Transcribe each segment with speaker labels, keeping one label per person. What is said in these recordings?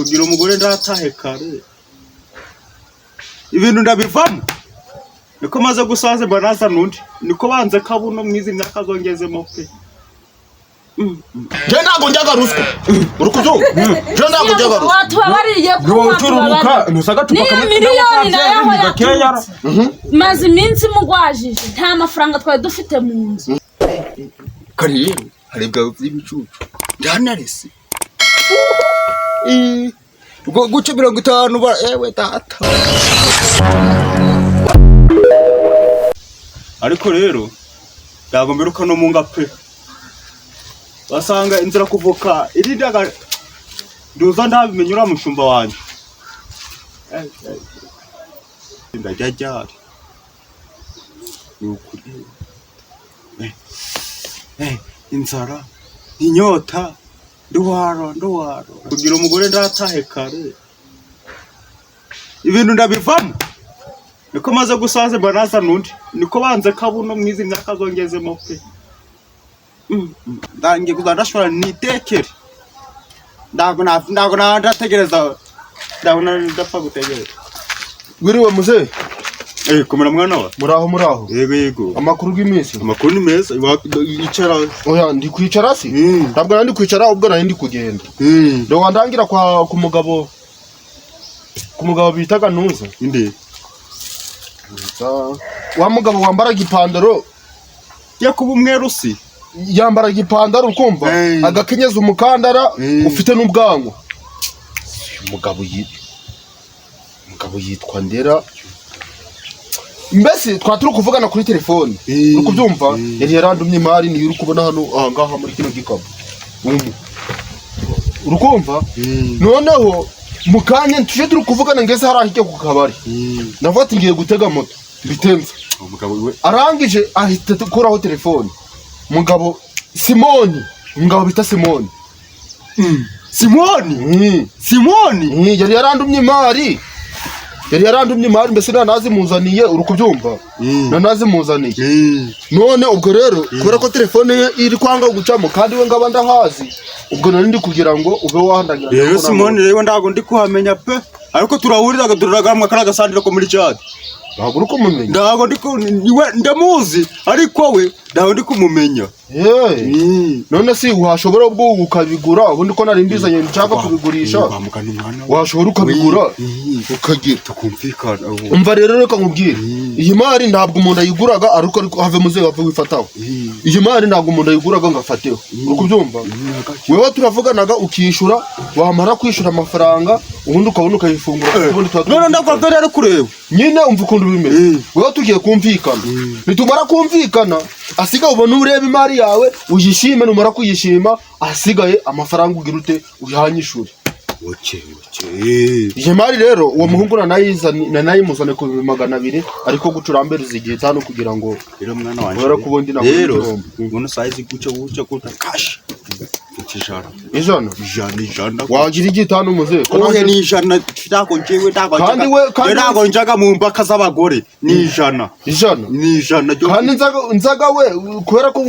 Speaker 1: kugira umugore ndatahe kare ibintu ndabivamo niko maze gusaze banaza nundi niko banze kabuno mwizi myaka zongezemo pe
Speaker 2: je ntago njyaga ruswa urukuzo je ntago njyaga ruswa
Speaker 3: watubabariye
Speaker 1: kururuka nusaga tupaka
Speaker 3: miliyoni nayo yakeyara maze iminsi mugwajije nta mafaranga twari dufite mu nzu
Speaker 1: kari harebwa by'ibicucu ndanarese guca 50 ewe tata ariko rero ndago mbiruka no munga pe basanga inzira kuvuka iri ndaga nduza ndabimenyura mushumba wanje ndajajari nukuri inzara inyota nduwaro kugira umugore ndatahe kare ibintu ndabivamo niko maze gusaze banaza nundi niko banze kabuno mwizi myaka zongezemo pe ndangiye kuzandashora nitekere ndago ndategereza ndabona ndapfa gutegereza
Speaker 2: wiriwe muze
Speaker 1: kumera mwana wa
Speaker 2: muraho
Speaker 1: yego
Speaker 2: amakuru y'imisi
Speaker 1: amakuru ni meza icara
Speaker 2: oya ndi kwicara si ntabwo nandi kwicara ubwo nari ndi kugenda ndo wandangira kwa kumugabo bitaga Ntuza
Speaker 1: inde
Speaker 2: wa mugabo wambara igipandaro
Speaker 1: yakuba umweru si
Speaker 2: yambara igipandaro ukumva agakenyeza umukandara ufite n'ubwango umugabo yitwa Ndera mbese twaturi kuvugana kuri telefone uko byumva yari yarandumye imari ni uri kubona hano ahangaha muri kino gikabo urukumva noneho mukanye tuje turi kuvugana ngeze harahije ku kabari navati ngiye gutega moto bitenze
Speaker 1: umugabo we
Speaker 2: arangije ahita kuraho telefone mugabo Simoni umugabo bita Simoni
Speaker 1: Simoni
Speaker 2: yari yarandumye imari mbese nanazimuzaniye uri kubyumva nanazimuzaniye none ubwo rero kubera ko telefone ye iri kwanga gucamo kandi we ngaba ndahazi ubwo nari ndi kugira ngo ube wahandagira
Speaker 1: rero Simoni rero ndago ndi kuhamenya pe ariko turahuriraga turaragamwa kana gasandira ko muri chat
Speaker 2: ntabwo uri kumumenya
Speaker 1: ndago niwe ndamuzi ariko we ndago ndi kumumenya
Speaker 2: none si washobora ubwo ukabigura ubundi ko nari mbizanye nshaka kubigurisha washobora ukabigura ukagira
Speaker 1: tukumvikana
Speaker 2: umva rero reka nkubwire iyi mari ntabwo umuntu ayiguraga ariko have muze bapfa wifataho iyi mari ntabwo umuntu ayiguraga ngafateho uko byumva wewe turavuganaga ukishura wamara kwishura amafaranga ubundi ukabona ukayifungura ubundi
Speaker 1: none ndakora rero kureba
Speaker 2: nyine umva ukuntu bimeze wewe tugiye kumvikana nitumara kumvikana asiga ubona ureba imari yawe uyishime numara kuyishima asigaye amafaranga ugira ute uyanyishure iyi mari rero uwo muhungu nanayimuzane ku 200 ariko gucurambereza igihe cyane kugira ngo
Speaker 1: rero mwana wanje
Speaker 2: barakubondi na
Speaker 1: rero umuntu size guce kuta cash
Speaker 2: ijana wagira igitanu muze
Speaker 1: ohe ni ijana ndako njewe ndako
Speaker 2: kandi we
Speaker 1: ndako njaga mu mbaka z'abagore ni ijana kandi nzaga we kubera ko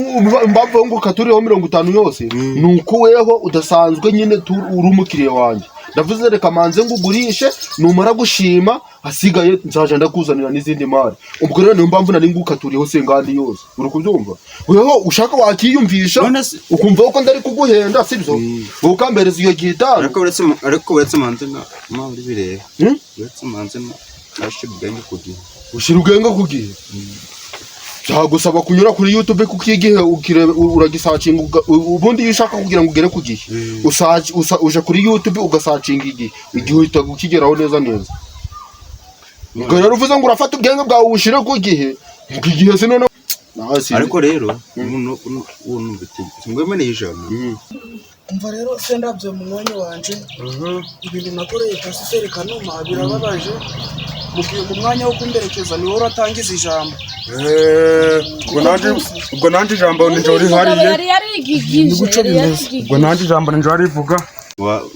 Speaker 1: mbavo ngo katuriho 50 yose nuko weho udasanzwe nyine uri umukiriye wanjye ndavuze reka manze ngugurishe numara gushima hasigaye nzaje ndakuzanira n'izindi mari ubwo rero niyo mpamvu nari ngukaturiho sengandi yose uri kubyumva weho ushaka wakiyumvisha ukumva uko ndari kuguhenda sibyo ukambereza iyo gitano ariko uretse manze na muri bireba uretse manze na ashibwenge kugihe
Speaker 2: ushira ubwenge kugihe cyagusaba kunyura kuri YouTube kukigihe uragisacinga ubundi yishaka kugira ngo ugere kugihe uja kuri YouTube ugasacinga igihe uhita ukigeraho neza ubwo rero uvuze ngo urafata ubwenge bwawe ubushire kugihe igihe se none
Speaker 1: ariko rero uno bitse ngwemene ijana
Speaker 4: umva rero se ndabyo mu mwanya wanje ibintu nakoreye pasiteri Kanuma birababaje mu mwanya wo kumberekeza ni wowe uratangiza ijambo
Speaker 1: ubwo nanje ijambo ninje uri hariye
Speaker 3: yari yarigigije
Speaker 1: ubwo nanje ijambo ninje arivuga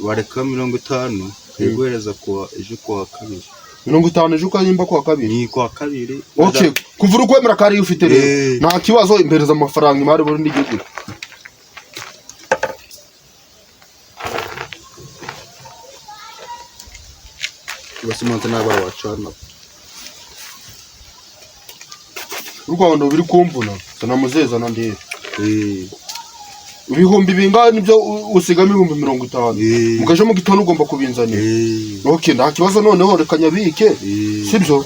Speaker 1: wareka 50 kwegereza kwa ejo kwa kabiri
Speaker 2: 50 ejo kanyimba kwa kabiri
Speaker 1: ni kwa kabiri
Speaker 2: okay kuvura ukwemera kari ufite rero nta kibazo imbereza amafaranga imari buri n'igihugu
Speaker 1: basimanze n'abara wacana
Speaker 2: Rwanda biri kumbuna sanamuzeza na ndebe ibihumbi bingahe nibyo usigamo 50 mukaje mu gitondo ugomba kubinzanira okay nta kibazo noneho reka nyabike sibyo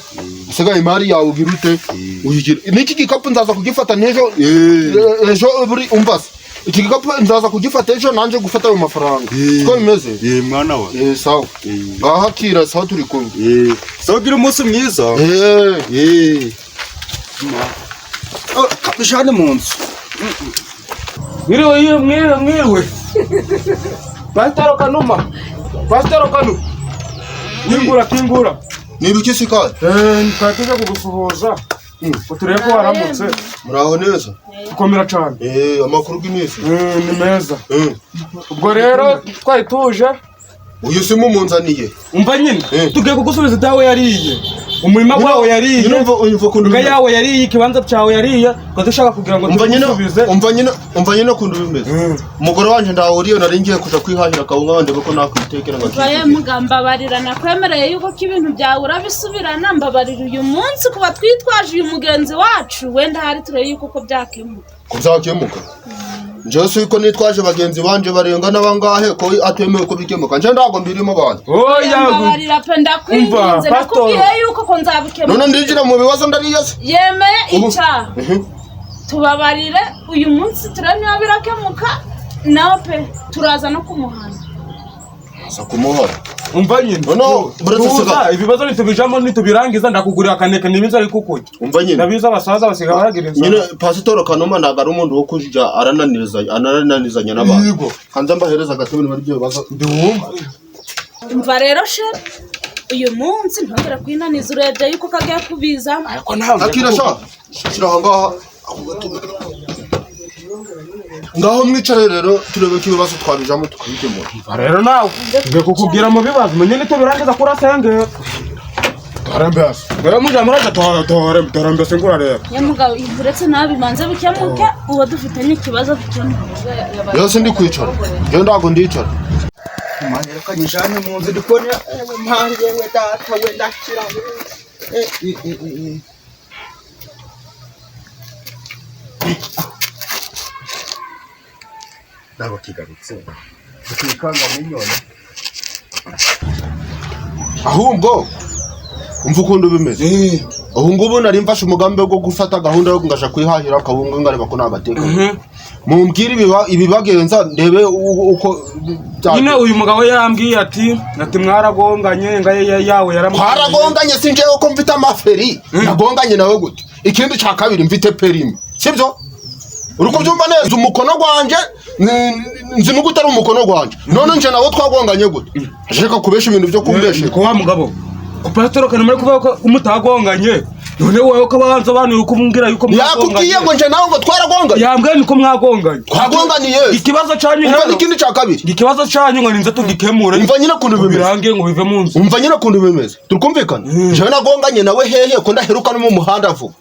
Speaker 2: usigaye imari yawe ugirute uyigira niki gikapu nzaza kugifata nejo ejo buri umbase iki gikapu nzaza kugifata ejo nanje gufata ayo mafaranga ko bimeze
Speaker 1: mwana wa
Speaker 2: sawa bahakira sawa turi kumwe
Speaker 1: sawa gira umunsi mwiza kapishane mu nzu
Speaker 5: Mwiriwe. Pastor Kanuma. Kingura.
Speaker 2: Ni biki sikari?
Speaker 5: Nikatije kugusuhuza. Utureye ko waramutse.
Speaker 2: Muraho neza.
Speaker 5: Ukomera cyane.
Speaker 2: Amakuru g'imisi.
Speaker 5: Ni meza. Ubwo rero twayituje.
Speaker 2: Uyu simu munzaniye.
Speaker 5: Umva nyine. Tugiye kugusubiza dawe yariye. Umurima wawe yariye.
Speaker 2: Umva kundu
Speaker 5: yawe yariye, ikibanza cyawe yariye. Dushaka kugira ngo
Speaker 2: tugusubize. Umva nyine kundu bimeze. Umugore wanje ndahuriye naringiye kuja kwihahira kawunga wande bako nakwitekera ngo.
Speaker 3: Baye mugamba barirana kwemereye yuko kibintu byawe urabisubirana mbabarira uyu munsi kuba twitwaje uyu mugenzi wacu wenda hari tureye yuko ko byakemuka.
Speaker 2: Kuzakemuka. Njose uko nitwaje bagenzi banje barenga nabangahe ko atemewe ko bikemuka nje ndago mbirimo banje
Speaker 3: barira penda kwinze nakubwiye yuko ko nzabikemuka
Speaker 2: none ndinjira mu bibazo ndariyaze
Speaker 3: yemeye ica tubabarire uyu munsi turaniyo birakemuka nawe pe turaza no kumuhana
Speaker 2: sa kumuhora
Speaker 5: umva nyine
Speaker 2: no
Speaker 5: buretse ibibazo nitubijamo nitubirangiza ndakugurira kaneka nibiza ari kukuye
Speaker 2: umva nyine
Speaker 5: ndabiza abasaza basiga baragiriza
Speaker 2: nyine Pastor Kanuma ndagara umuntu wo kujya arananizanya n'abantu hanze mbahereza gatebe bari byo bibazo
Speaker 5: ndumva
Speaker 3: umva rero she uyu munsi ntongera kwinaniza urebye yuko kagiye kubiza
Speaker 5: ariko ntawe
Speaker 2: akira sha shirahangaha ngaho mwicare rero turebe ko ibibazo twabijamo tukabikemura
Speaker 5: rero nawe ngiye kukubwira mu bibazo menye nitubirangiza kurasenge Tarambese. Gara muja muraza tarambese ngura rero.
Speaker 3: Nyamugabo ivuretse nabi manze bikemuke uwo dufite n'ikibazo bikemuke.
Speaker 2: Yose ndi kwicara. Yo ndago ndicara.
Speaker 4: Manje kanyijane mu nzu dukone mpange we data we ndakira.
Speaker 2: Ndago kigarutse. Tukikanga minyone. Ahubwo umva ukuntu bimeze ubu ngubu nari mfashe umugambi wo gufata gahunda yo ngasha kwihahira akabunga ngareba ko nagateka mumbwire ibibagenza ndebe uko
Speaker 5: nyine uyu mugabo yambwiye ati mwaragonganye ngaye yawe
Speaker 2: yaramwaragonganye sinje uko mfite amaferi nagonganye nawe gute ikindi cya kabiri mfite perime sibyo uri kubyumva neza umukono gwanje nzi nuko utari umukono gwanje none nje nawe twagonganye gute ashaka kubesha ibintu byo kumbesha
Speaker 5: ko wa mugabo Pastor Kanuma kuvuga ko umutagonganye none wowe ko bahanze abantu uko mumbwira yuko
Speaker 2: mwagonganye yakubwiye ngo nje nawe ngo twaragonganye
Speaker 5: yambwiye niko mwagonganye
Speaker 2: twagonganiye
Speaker 5: ikibazo cyanyu
Speaker 2: ngo ikindi cya kabiri
Speaker 5: ikibazo cyanyu ngo ninze tugikemure
Speaker 2: umva nyine kundu bimeze
Speaker 5: birangiye ngo bive mu nzu
Speaker 2: umva nyine kundu bimeze turukumvikana je nagonganye nawe hehe ko ndaheruka no mu muhanda vuba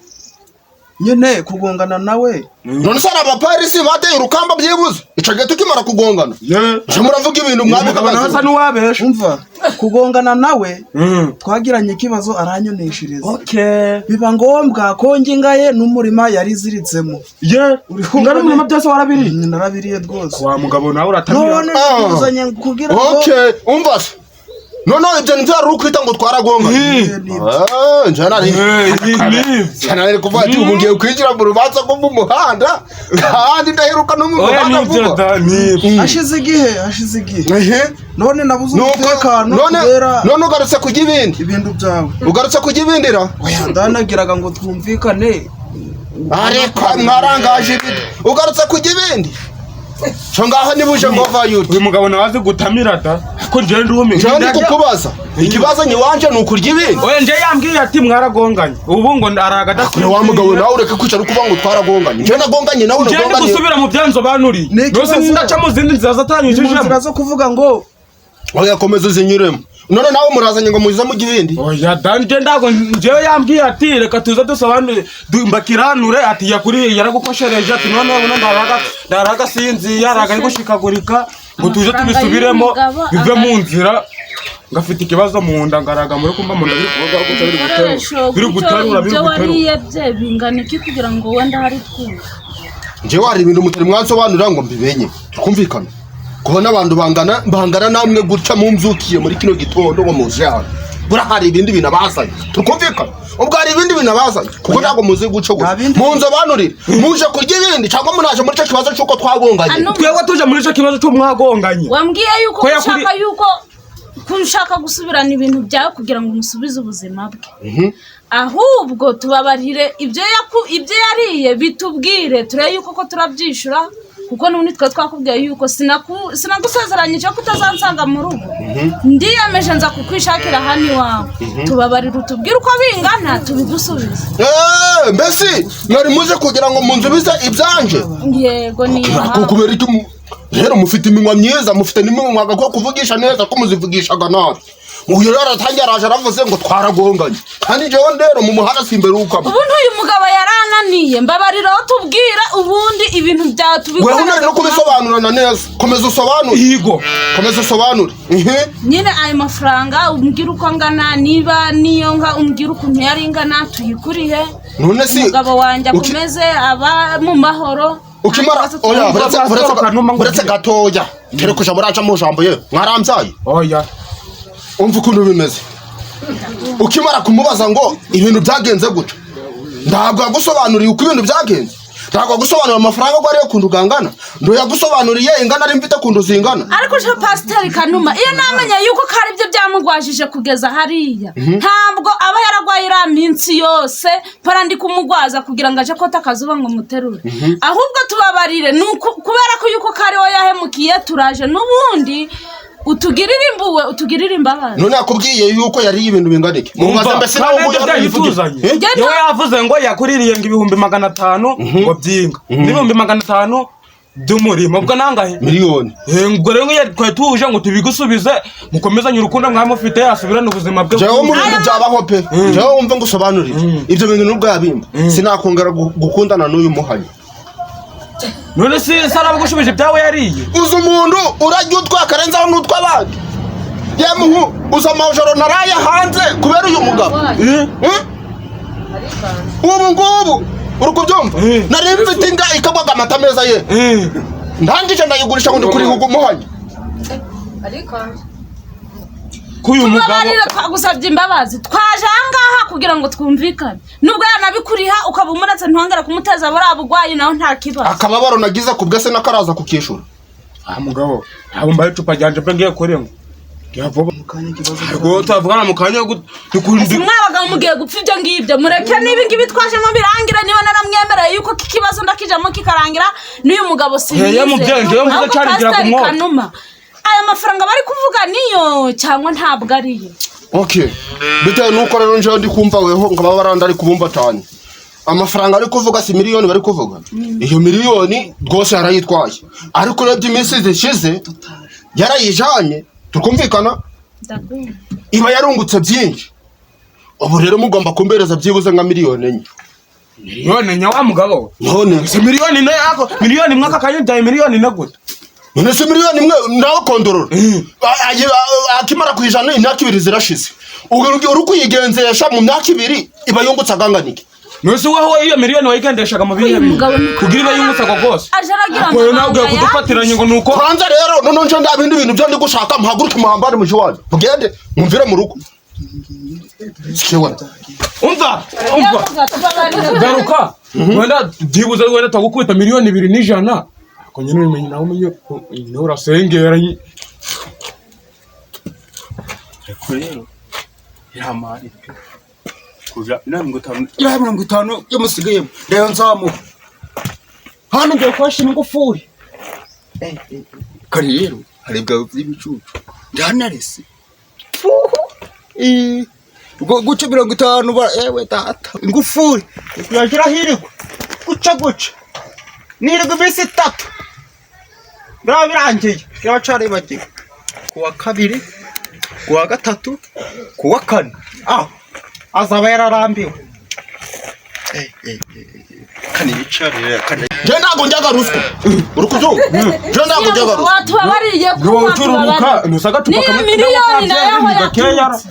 Speaker 4: nyene kugongana nawe
Speaker 2: none sara abapolisi bateye urukamba byibuze icage tukimara kugongana je muravuga ibintu mwami
Speaker 5: kabana hasa nuwabesha
Speaker 4: umva kugongana nawe twagiranye ikibazo aranyoneshereza
Speaker 5: okay
Speaker 4: biba ngombwa ko ngingaye n'umurima yari ziritsemo
Speaker 5: uri kungana mu byose warabiri
Speaker 4: narabiriye rwose
Speaker 5: wa mugabo nawe uratamira
Speaker 4: none uzanye kugira ngo
Speaker 2: okay umva no ibyo nzara ukwita ngo twaragonganye nari kuvuga ati ubu ngiye kwinjira mu rubanza rwo mu muhanda kandi ndaheruka no mu muhanda vuba
Speaker 4: hashize igihe none nabuze umutekano
Speaker 2: none ugarutse kujya
Speaker 4: ibintu byawe
Speaker 2: ugarutse kujya ibindira
Speaker 4: ndanagiraga ngo twumvikane
Speaker 2: ariko mwarangaje ibindi ugarutse kujya ibindi so ngaho nibuje ngo vayute
Speaker 5: uyu mugabo nawaze gutamira da ko nje ndumi
Speaker 2: nje kukubaza ikibazo ni wanje nukurya ibindi
Speaker 5: oye nje yambwiye ati mwaragonganye ubu ngo araga
Speaker 2: dakwiye wa mugabo nawe ureke kwicara kuvuga ngo twaragonganye nje nagonganye nawe
Speaker 5: nagonganye nje gusubira mu byanzo banuri nose ndaca mu zindi nzaza tanyujije
Speaker 4: zo kuvuga ngo
Speaker 2: oya komeza uzinyuremo none nawe murazanye ngo muziza mu gibindi
Speaker 5: oya danje ndago nje yambwiye ati reka tuza dusobanure mbakiranure ati yakuri yaragukoshereje ati none ndaraga sinzi yaraga gushikagurika ngo tuje tubisubiremo bive mu nzira ngafite ikibazo mu nda ngaraga muri kumba mu nda biri guterura
Speaker 3: ibyo wariye bye bingana iki kugira ngo wenda hari twumva
Speaker 2: njye wari ibintu mutari mwansobanurira ngo mbimenye tukumvikana kubona abantu bangana namwe gutya mumzukiye muri kino gitondo ngo muje hano bura hari ibindi bintu abazanye tukumvikana ubwo hari ibindi bintu abazanye kuko ntabwo muzi guco gusa munzobanurire muje kurya ibindi cyangwa munaje muri cyo kibazo cyuko twagonganye
Speaker 5: twebwe tuje muri cyo kibazo cyo mwagonganye
Speaker 3: wambwiye yuko ushaka yuko ushaka gusubirana ibintu byawe kugira ngo umusubize ubuzima bwe ahubwo tubabarire ibyo yariye bitubwire turebe yuko ko turabyishura kuko n'ubundi twe twakubwiye yuko sinagusezeranyije ko utazansanga mu rugo ndiyemeje nza kukwishakira hano iwawe tubabarire utubwire uko bingana tubigusubize
Speaker 2: mbese mwari muje kugira ngo munzubize ibyanje
Speaker 3: yego niyo
Speaker 2: kubera icyo rero mufite iminwa myiza mufite n'iminwa ko kuvugisha neza ko muzivugishaga nabi uyu rero aratangira araje aravuze ngo twaragonganye kandi jewe ndero mu muhanda simberuka
Speaker 3: ubu uyu mugabo yarananiye mbabarira aho tubwira ubundi ibintu byawe tubikora
Speaker 2: wewe unari no kubisobanurana neza komeza usobanure
Speaker 5: yigo
Speaker 2: komeza usobanure
Speaker 3: nyine ayo mafaranga umbwira uko angana niba niyo nka umbwira ukuntu yari ingana tuyikurihe
Speaker 2: none si
Speaker 3: umugabo wanjye akomeze aba mu mahoro
Speaker 2: ukimara oya buretse gatoya tere kuja muraca mu jambo ye mwarambyaye
Speaker 5: oya
Speaker 2: umva ukuntu bimeze ukimara kumubaza ngo ibintu byagenze gute ntabwo yagusobanuriye uko ibintu byagenze ntabwo yagusobanuriye amafaranga ko ariyo kuntu gangana ndo yagusobanuriye ingana ari mfite kuntu zingana
Speaker 3: ariko je Pasiteri Kanuma iyo namenye yuko kari byo byamugwajije kugeza hariya ntabwo aba yaragwaye ira minsi yose para ndi kumugwaza kugira ngo aje kota kazuba ngo muterure ahubwo tubabarire kubera ko yuko kari we yahemukiye turaje n'ubundi utugirira imbuwe utugirira imbabazi
Speaker 2: none yakubwiye yuko yari ibintu binganike mubaze mbese nawo ngo
Speaker 5: yabituzanye yewe yavuze ngo yakuririye ngo 500 ngo byinga 500 by'umurimo ubwo nangahe
Speaker 2: miliyoni
Speaker 5: ngo rero twe tuje ngo tubigusubize mukomezanye urukundo mwamufite yasubirana ubuzima bwe
Speaker 2: jewe muri byabaho pe jewe wumva ngo usobanurire ibyo bintu nubwo yabimba sinakongera gukundana n'uyu muhanyi
Speaker 5: none si saraba gushubije byawe yariye
Speaker 2: uza umuntu urajya utwakarenzaho n'utwabandi yemuhu uza amajoro naraye hanze kubera uyu mugabo ubu ngubu uri kubyumva nari mfite inda ikagwaga amata meza ye ndangije ndayigurisha ngo ndi kuri umuhanyi
Speaker 5: kuyu mugabo
Speaker 3: twagusabye imbabazi twaje ahangaha kugira ngo twumvikane nubwo yanabikuriha ukaba umuratse ntongera kumuteza barabugwayi naho nta kibazo
Speaker 2: akababaro nagize kubwese nakaraza kukishura
Speaker 5: mugabo abo mbaye icupa ryanje pe ngiye kurenga yavuga mukanya kibazo ngo tavugana mukanya dukundi
Speaker 3: mwabaga mugiye gupfa ibyo ngibyo mureke nibi ngibi twajemo birangira niba naramwemereye yuko kikibazo ndakijamo kikarangira n'uyu mugabo
Speaker 5: sinyize mubyenje yo mvuze cyarigira ku mwo
Speaker 3: aya mafaranga bari kuvuga niyo cyangwa ntabwo ariyo
Speaker 2: okay bitewe nuko rero nje ndi kumva weho ngaba baranda ari kubumbatanye amafaranga ari kuvuga si miliyoni bari kuvuga iyo miliyoni rwose yarayitwaye ariko urebye iminsi zishize yarayijanye tukumvikana iba yarungutse byinshi ubu rero mugomba kumbereza byibuze nka miliyoni enye
Speaker 5: miliyoni enye wa mugabo
Speaker 2: none
Speaker 5: si miliyoni ne yako miliyoni mwaka kanyudaye miliyoni ne gute
Speaker 2: none si miliyoni imwe nawe kondorora akimara kwijana imyaka 2 zirashize uri kuyigenzesha mu myaka 2 iba yungutse aganganike
Speaker 5: nose wowe iyo miliyoni wayigendeshaga mu bihe kugira iba yungutse ko gose
Speaker 3: ko
Speaker 5: nabwo kudufatiranye ngo nuko
Speaker 2: kwanza rero none nje ndabindi bintu byo ndi gushaka muhaguruke muhambane mu jiwanje mugende mumvire mu rugo Sikiwa.
Speaker 5: Umva garuka wenda byibuze wenda tagukubita miliyoni 200 ko nyine umenye nawe umenye no urasengera
Speaker 6: rero iramari kuja inango 50 yamusigaye rero nzamu hano ngiye kwasha ingufuri kari rero hari bwa by'ibicucu ndanarese guca 50 ewe tata ingufuri yagira hirigwa guca nirigwa bise 3 birangiye yacari bati kuwa 2 kuwa 3 kuwa 4 azaba yararambiwe Kani bicarire kani.
Speaker 1: Je ntago njyaga ruswa. Urukuzo. Je ntago njyaga ruswa.
Speaker 3: Watubabariye
Speaker 5: Ngo turubuka nusaga tupaka
Speaker 3: miliyoni nayo yaturutse.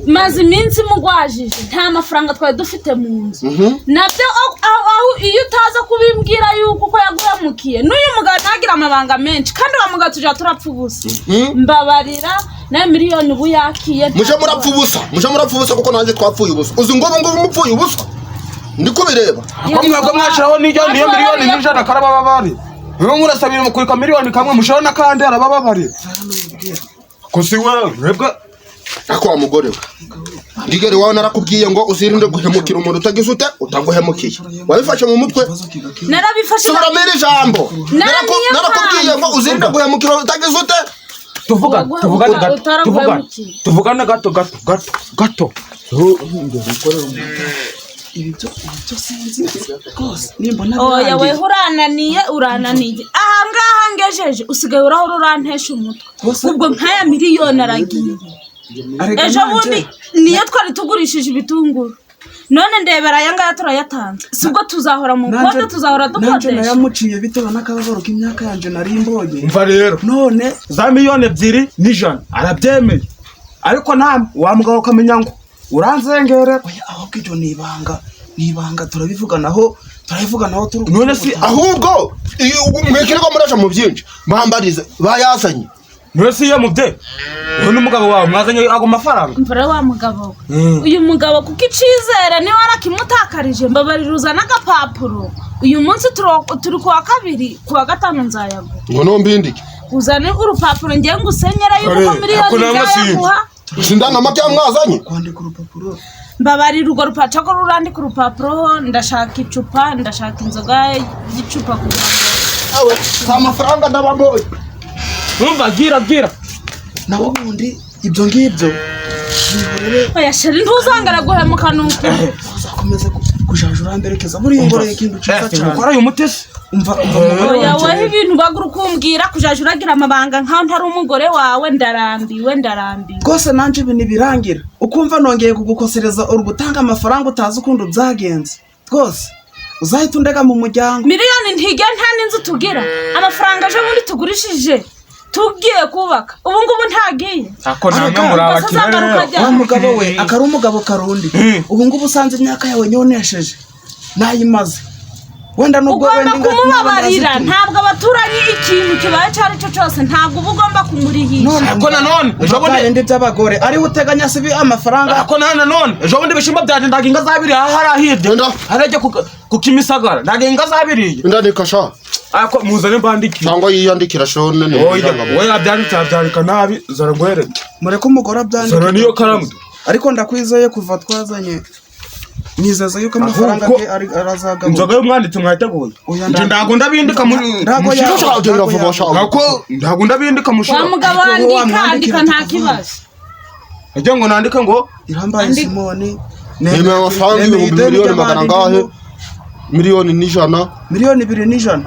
Speaker 3: Maze iminsi mugwajije nta mafaranga twari dufite mu nzu. Nabyo aho iyo utaza kubimbwira yuko uko yaguhemukiye n'uyu mugabo ntagira amabanga menshi kandi wa mugabo tujya turapfa ubusa. Mbabarira na miliyoni ubu yakiye.
Speaker 1: Muje murapfa ubusa kuko nanjye twapfuye ubusa. Uzi ngo mupfuye ubusa. Ndiko bireba.
Speaker 5: Ko mwebwe mwashiraho niyo miliyoni n'ijana karaba bari. Mwe murasabira mukurika miliyoni kamwe mushiraho nakandi arababa bari. Ko si wewe mwebwe
Speaker 1: ako wa mugore we. Ndigere wawe narakubwiye ngo uzirinde guhemukira umuntu utagize ute utaguhemukiye. Wabifashe mu mutwe?
Speaker 3: Narabifashe.
Speaker 1: Subira muri ijambo. Narakubwiye ngo uzirinde guhemukira utagize ute.
Speaker 5: Tuvugana gato.
Speaker 4: Ibyo sinzi rwose nimbona
Speaker 3: oya we urananiye ahangaha ngejeje usigaye urahora urantesha umutwe ubwo nkaya miliyoni aragiye ejo bundi niyo twari tugurishije ibitunguru none ndebera ayangaya turayatanze sibwo tuzahora mu konti tuzahora dukodesha
Speaker 4: nanje nayamuciye bitewe n'akababaro k'imyaka yanje nari mbonye
Speaker 5: umva rero
Speaker 4: none
Speaker 5: za miliyoni 2 n'ijana arabyemeye ariko nta wamugabo kamenya ngo uranzengere
Speaker 4: ahubwo ibyo nibanga turabivuganaho turi
Speaker 5: none si
Speaker 1: ahubwo mwekirwa muraje mu byinshi bambarize bayazanye
Speaker 5: none si iyo mubye none umugabo wawe mwazanye ago mafaranga
Speaker 3: mvara wa mugabo uyu mugabo kuko icizere ni warakimutakarije mbabariruza n'agapapuro uyu munsi turi kuwa kabiri kuwa gatanu nzayago
Speaker 1: none mbindike
Speaker 3: uzane urupapuro ngiye ngusenyera yuko miliyoni zayaguha
Speaker 1: sindana makya mwazanye
Speaker 4: kwandika urupapuro
Speaker 3: mbabarira urwo rupapuro rurandika urupapuro ndashaka icupa ndashaka inzoga y'icupa kugira ngo
Speaker 1: awe nta mafaranga ndabamboye
Speaker 5: numva gira
Speaker 4: naho ubundi ibyo ngibyo
Speaker 3: oya sheri ntuzangara guhemuka nuko
Speaker 4: uzakomeza kujajura mberekeza muri ngoreye kintu cyiza cyane
Speaker 5: ukora uyu mutesi
Speaker 4: umva
Speaker 3: oya weho ibintu bagura ukumbwira kujajura agira amabanga nkaho ntari umugore wawe ndarambiwe
Speaker 4: rwose nanje ibintu birangira ukumva nongeye kugukosereza uri gutanga amafaranga utazi ukuntu byagenze rwose uzahita undega mu muryango
Speaker 3: miliyoni ntiga nta n'inzu tugira amafaranga aje muri tugurishije tugiye kubaka ubu ngubu ntagiye
Speaker 5: ako namwe murabakire
Speaker 4: wa mugabo we akari umugabo karundi ubu ngubu usanze imyaka yawe nyonesheje nayimaze wenda nubwo
Speaker 3: wenda kumubabarira ntabwo abaturanyi ikintu kibaye cyari cyo cyose ntabwo uba ugomba kumurihisha
Speaker 5: ako nanone
Speaker 4: ejo bundi ndi by'abagore ari uteganya sibi amafaranga
Speaker 5: ako nanone ejo bundi bishimba byanje ndaginga zabiri harahirye harajye kukimisagara ndaginga zabiri
Speaker 1: ndandika sha
Speaker 5: ako muzane mbandiki
Speaker 1: cyangwa yiyandikira shone ne
Speaker 5: oya byandika nabi zara ngwere
Speaker 4: mureko umugore abyandika
Speaker 5: zara niyo karamu
Speaker 4: ariko ndakwizeye kuva twazanye nizeza yuko amafaranga arazagamo
Speaker 5: inzoga y'umwanditsi mwiteguye nje ndago ndabindika ndago ndabindika mushira
Speaker 3: wa mugabo andika nta kibazo
Speaker 5: ajya ngo nandika ngo
Speaker 4: irambaye Simoni
Speaker 1: neme amafaranga miliyoni magana ngahe miliyoni n'ijana
Speaker 4: miliyoni 2 n'ijana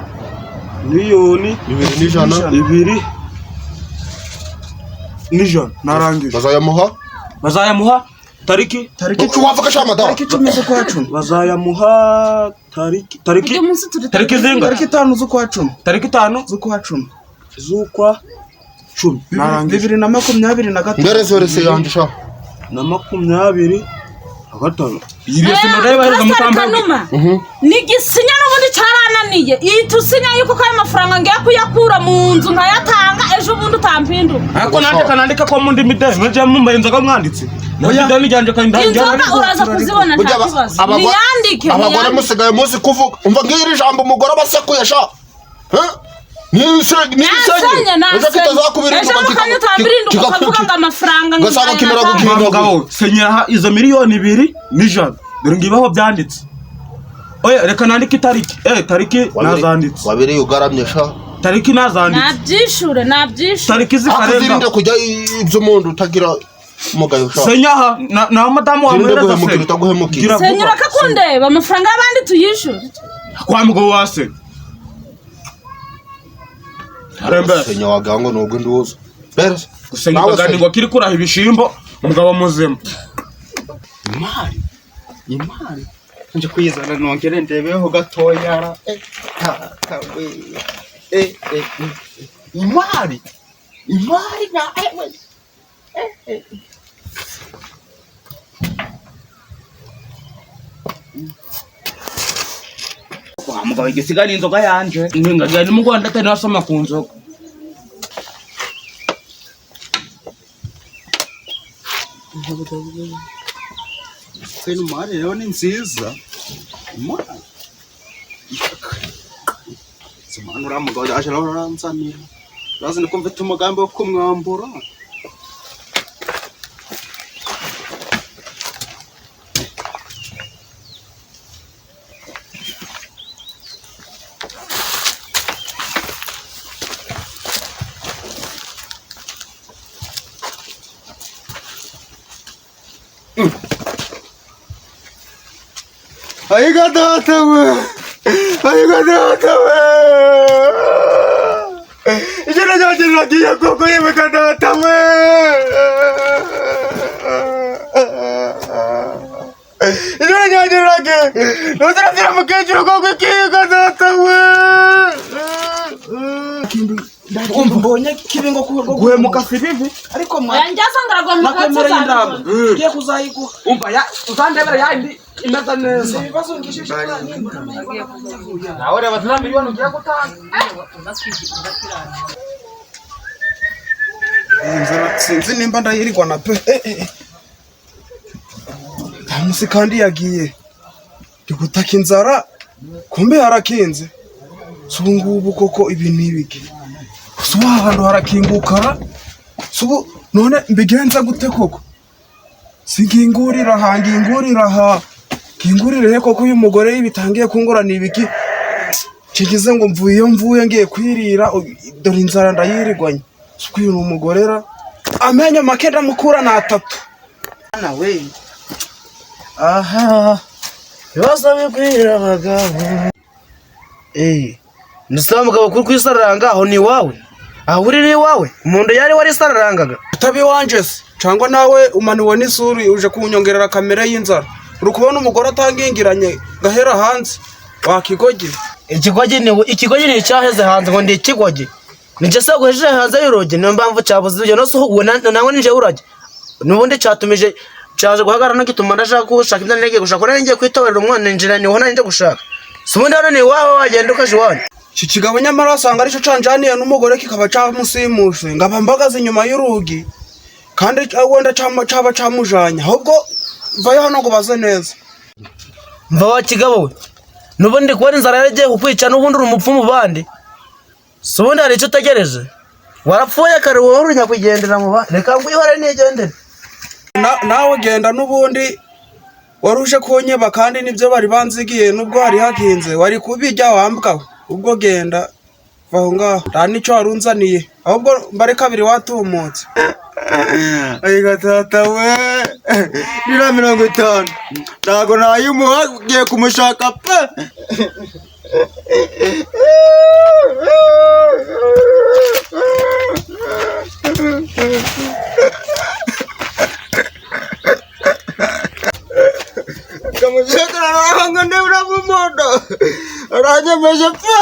Speaker 5: miliyoni
Speaker 1: 2 n'ijana
Speaker 5: 2 n'ijana narangije bazayamuha tariki
Speaker 1: wavuga sha madara
Speaker 4: tariki 10 z'ukwa 10
Speaker 5: bazayamuha tariki zinga
Speaker 4: tariki 5 z'ukwa 10
Speaker 5: tariki 5
Speaker 4: z'ukwa 10
Speaker 5: z'ukwa 10 narangije
Speaker 4: 2023
Speaker 1: mberezorese yanje sha
Speaker 5: na 20 agatano iriye sinodai bahereza mutamba
Speaker 3: nigisinya n'ubundi cyarananiye itusinya yuko kwa amafaranga ngiye kuyakura mu nzu nkayatanga ejo bundi utampindu
Speaker 5: ako nandika ko mundi mideni nje mumbaye inzoga mwanditse nandika nijanje kandi
Speaker 3: inzoga uraza kuzibona nta kibazo niyandike
Speaker 1: abagore musigaye muzi kuvuga umva ngiri jambo umugore abasekuye sha
Speaker 5: senyera izo miliyoni 2 n'ijana dore ngibaho byanditse oya reka nandike tariki nazanditse
Speaker 1: wabere ugaramye sha
Speaker 5: tariki nazanditse
Speaker 3: nabyishure
Speaker 5: tariki zikarenga
Speaker 1: kujya iby'umuntu utagira mugayo sha
Speaker 5: senyaha na madamu wa mwereza
Speaker 1: se
Speaker 3: senyera kakundeba amafaranga y'abandi tuyishure
Speaker 5: kwa mugabo wase
Speaker 1: senya wagango nubwo nduzo berese
Speaker 5: gusenya bagani ngo kiri kuraha ibishimbo umugabo muzima
Speaker 1: imari
Speaker 6: nje kwizana nongere ndebeho gatoya we imari na kwa mugabo igisigara inzoga yanje ningaga ni mu Rwanda atari nasoma ku nzoga kwenu mari rero ni nziza imari simana uramugaho yaje aranzanira urazi niko mfite umugambi wo kumwambura Ayiga data we ijana ryanjye riragiye koko yewe data we ijana ryanjye riragiye ntuziragira mukecuru koko ikiga data we
Speaker 4: mbonye kibingo
Speaker 6: guhemuka si bibi
Speaker 4: ariko
Speaker 3: yanjyasangaraga mu
Speaker 6: nakwemereye inama
Speaker 4: ngiye kuzayiguha
Speaker 6: umva uzandebera yandi imeze neza
Speaker 4: ibibazo ngishije
Speaker 6: nawe reba tuna miliyoni ugiye gutanga
Speaker 4: inzara sinzi nimba ndayirirwa na pe musi kandi yagiye ndi gutaka inzara kumbe harakinze subu ngubu koko ibi nibiki subu ahantu harakinguka subu none mbigenza gute koko singingurira ha kingurire he koko uyu mugore yibitangiye kungurana ibiki kigize ngo mvuye ngiye kwirira dore inzara ndayirirwanye suko uyu umugorera amenyo make ndamukura na 3
Speaker 6: nawe
Speaker 4: aha bibaza bigwira abagabo
Speaker 7: ndasaba mugabo kuri kwisaranga aho ni wawe aho uri ni wawe umuntu yari wari sararangaga
Speaker 4: tabi wanje se cyangwa nawe umaniwe n'isuri uje kunyongerera kamera y'inzara uri kubona umugore atangingiranye gahera hanze wakigoge
Speaker 7: ikigoge ni cyaheze hanze ngo ndi ikigoge nije se guheje hanze y'uroge niyo mpamvu cyabuze ibyo no so uwe nawe nije urage nubundi cyatumije cyaje guhagarara no gituma ndashaka gushaka ibyo ngiye gushaka nari ngiye kwitoberera umwana njira ni hona nje gushaka subundi hano ni wawe wagenda ukaje wanyu
Speaker 4: iki kigabo nyamara asanga arico canjaniye n'umugore kikaba cyamusimuse ngaba mbagaze inyuma y'urugi kandi wenda cyaba camujanya ahubwo vayo hano ngo baze neza
Speaker 7: mva wa kigabo we nubundi kubona inzara yaragiye kukwica n'ubundi uri umupfu mu bandi subundi hari icyo utegereje warapfuye kare wowe uri nyakwigendera mu bandi reka ngwihore nigendere
Speaker 4: nawe genda n'ubundi waruje kunyeba kandi nibyo bari banzigiye nubwo hari hakinze wari kubijya wambwaho ubwo genda vaho ngaho nta nicyo warunzaniye ahubwo mbare kabiri watumutse
Speaker 6: ayiga tata we nira 50 ntago nayumuha ugiye kumushaka pe kamushaka na hanga ndebura mu modo aranye meje pe